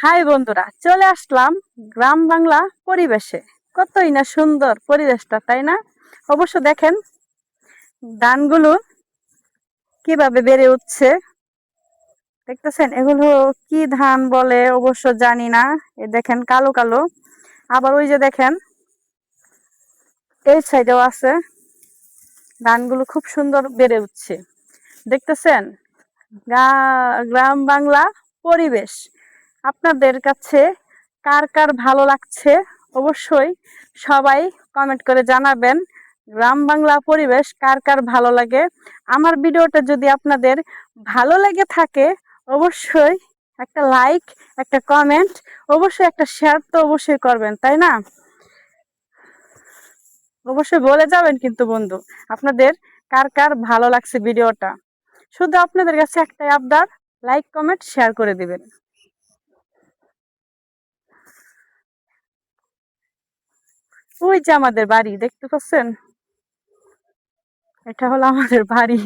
High বন্ধুরা, চলে আসলাম গ্রাম বাংলা পরিবেশে। কতই না সুন্দর পরিবেশটা, তাই না? অবশ্য দেখেন ধানগুলো কিভাবে বেড়ে উঠছে। দেখতেছেন এগুলো কি ধান বলে অবশ্য জানি না। এ দেখেন কালো কালো। আবার ওই যে দেখেন এই সাইডেও আছে, ধানগুলো খুব সুন্দর বেড়ে উঠছে। দেখতেছেন গ্রাম বাংলা পরিবেশ আপনাদের কাছে কার কার ভালো লাগছে অবশ্যই সবাই কমেন্ট করে জানাবেন। গ্রাম বাংলা পরিবেশ কার কার ভালো লাগে। আমার ভিডিওটা যদি আপনাদের ভালো লেগে থাকে অবশ্যই একটা লাইক, একটা কমেন্ট, অবশ্যই একটা শেয়ার তো অবশ্যই করবেন, তাই না? অবশ্যই বলে যাবেন কিন্তু বন্ধু আপনাদের কার কার ভালো লাগছে ভিডিওটা। শুধু আপনাদের কাছে একটাই আবদার, লাইক কমেন্ট শেয়ার করে দিবেন। ওই যে আমাদের বাড়ি দেখতে পাচ্ছেন, এটা হলো আমাদের বাড়ি।